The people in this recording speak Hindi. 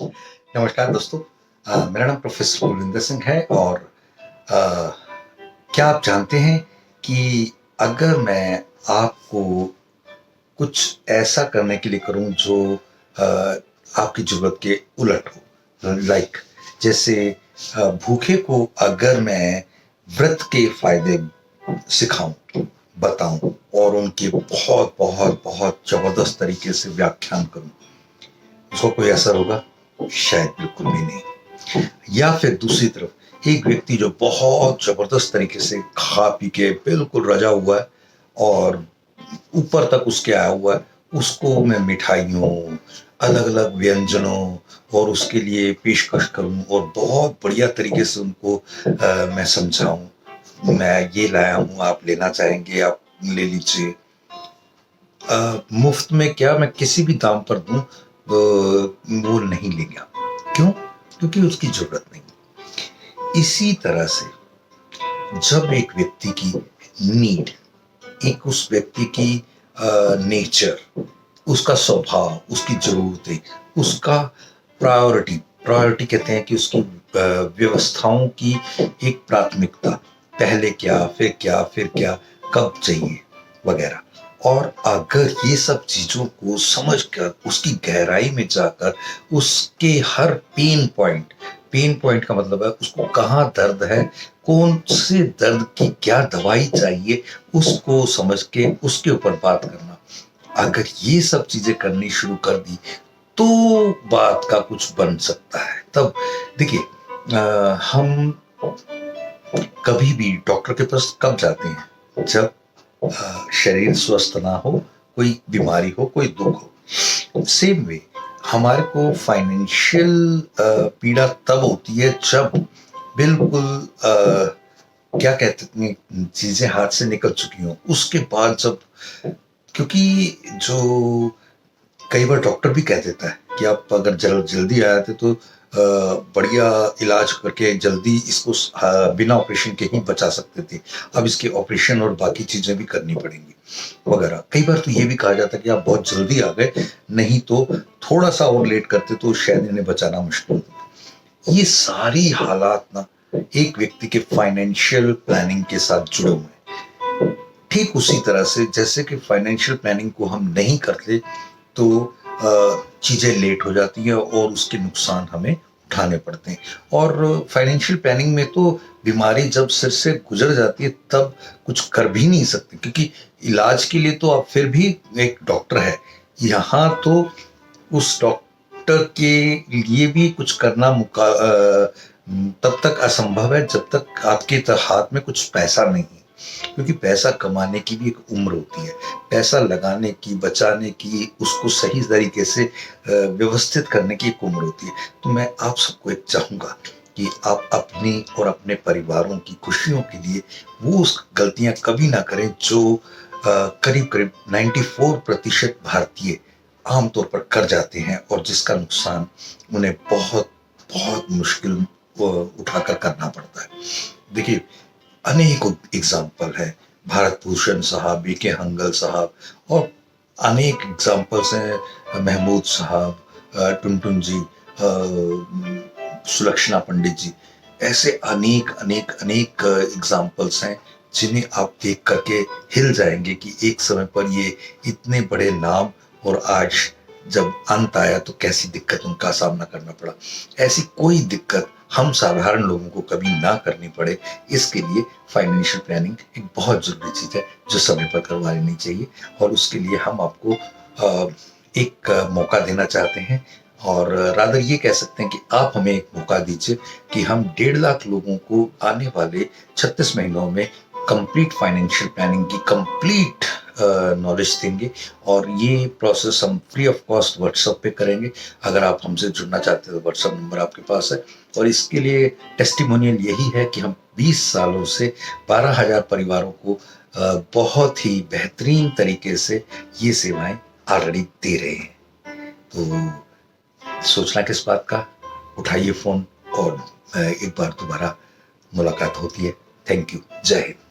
नमस्कार दोस्तों। मेरा नाम प्रोफेसर कुलविंदर सिंह है और अ, क्या आप जानते हैं कि अगर मैं आपको कुछ ऐसा करने के लिए करूं जो अ, आपकी ज़रूरत के उलट हो, लाइक जैसे भूखे को अगर मैं व्रत के फायदे सिखाऊं, बताऊं और उनके बहुत बहुत बहुत जबरदस्त तरीके से व्याख्यान करूं, उसको कोई असर होगा? शायद बिल्कुल भी नहीं। या फिर दूसरी तरफ एक व्यक्ति जो बहुत जबरदस्त तरीके से खा पी के बिल्कुल रजा हुआ है और ऊपर तक उसके आया हुआ है, उसको मैं मिठाइयों, अलग अलग व्यंजनों और उसके लिए पेशकश करूं और बहुत बढ़िया तरीके से उनको मैं समझाऊं, मैं ये लाया हूं, आप लेना चाहेंगे आप ले लीजिए। मुफ्त में क्या, मैं किसी भी दाम पर दूं तो वो नहीं लेगा। क्यों? क्योंकि उसकी जरूरत नहीं। इसी तरह से जब एक व्यक्ति की नीड, एक उस व्यक्ति की नेचर, उसका स्वभाव, उसकी जरूरतें, उसका प्रायोरिटी, प्रायोरिटी कहते हैं कि उसकी व्यवस्थाओं की एक प्राथमिकता, पहले क्या फिर क्या फिर क्या, कब चाहिए वगैरह। और अगर ये सब चीजों को समझकर उसकी गहराई में जाकर उसके हर पेन पॉइंट का मतलब है उसको कहाँ दर्द है, कौन से दर्द की क्या दवाई चाहिए, उसको समझ के उसके ऊपर बात करना, अगर ये सब चीजें करनी शुरू कर दी तो बात का कुछ बन सकता है। तब देखिए, हम कभी भी डॉक्टर के पास कब जाते हैं? जब शरीर स्वस्थ ना हो, कोई बीमारी हो, कोई दुख हो। सेम वे हमारे को फाइनेंशियल पीड़ा तब होती है जब बिल्कुल क्या कहते हैं, चीजें हाथ से निकल चुकी हों, उसके बाद जब, क्योंकि जो कई बार डॉक्टर भी कह देता है कि आप अगर जल्दी आए थे तो बढ़िया इलाज करके जल्दी इसको बिना ऑपरेशन के ही बचा सकते थे, अब इसके ऑपरेशन और बाकी चीजें भी करनी पड़ेंगी वगैरह। कई बार तो ये भी कहा जाता है कि आप बहुत जल्दी आ गए, नहीं तो थोड़ा सा और लेट करते तो शायद इन्हें बचाना मुश्किल होता। ये सारी हालात ना एक व्यक्ति के फाइनेंशियल प्लानिंग के साथ जुड़े हुए हैं। ठीक उसी तरह से जैसे कि फाइनेंशियल प्लानिंग को हम नहीं करते तो चीज़ें लेट हो जाती हैं और उसके नुकसान हमें उठाने पड़ते हैं। और फाइनेंशियल प्लानिंग में तो बीमारी जब सिर से गुजर जाती है तब कुछ कर भी नहीं सकते, क्योंकि इलाज के लिए तो आप फिर भी एक डॉक्टर है, यहाँ तो उस डॉक्टर के लिए भी कुछ करना तब तक असंभव है जब तक आपके हाथ में कुछ पैसा नहीं है, क्योंकि पैसा कमाने की भी एक उम्र होती है, पैसा लगाने की, बचाने की, उसको सही तरीके से व्यवस्थित करने की एक उम्र होती है। तो मैं आप सबको एक चाहूंगा कि आप अपनी और अपने परिवारों की खुशियों के लिए वो उस गलतियां कभी ना करें जो करीब करीब 94% भारतीय आमतौर पर कर जाते हैं और जिसका नुकसान उन्हें बहुत बहुत मुश्किल उठाकर करना पड़ता है। देखिए, अनेक एग्जाम्पल है, भारत भूषण साहब, बीके हंगल साहब और अनेक एग्जाम्पल्स हैं, महमूद साहब, टुनटुन जी, सुलक्षणा पंडित जी, ऐसे अनेक अनेक अनेक एग्जाम्पल्स हैं जिन्हें आप देख करके हिल जाएंगे कि एक समय पर ये इतने बड़े नाम और आज जब अंत आया तो कैसी दिक्कत उनका सामना करना पड़ा। ऐसी कोई दिक्कत हम साधारण लोगों को कभी ना करनी पड़े, इसके लिए फाइनेंशियल प्लानिंग एक बहुत जरूरी चीज है जो समय पर करवा लेनी चाहिए। और उसके लिए हम आपको एक मौका देना चाहते हैं, और रादर ये कह सकते हैं कि आप हमें एक मौका दीजिए कि हम 1.5 लाख लोगों को आने वाले 36 महीनों में कंप्लीट फाइनेंशियल प्लानिंग की कंप्लीट नॉलेज देंगे। और ये प्रोसेस हम फ्री ऑफ कॉस्ट व्हाट्सएप पे करेंगे। अगर आप हमसे जुड़ना चाहते हैं तो व्हाट्सएप नंबर आपके पास है। और इसके लिए टेस्टिमोनियल यही है कि हम 20 सालों से 12,000 परिवारों को बहुत ही बेहतरीन तरीके से ये सेवाएं ऑलरेडी दे रहे हैं। तो सोचना किस बात का, उठाइए फोन और एक बार दोबारा मुलाकात होती है। Thank you. जय हिंद।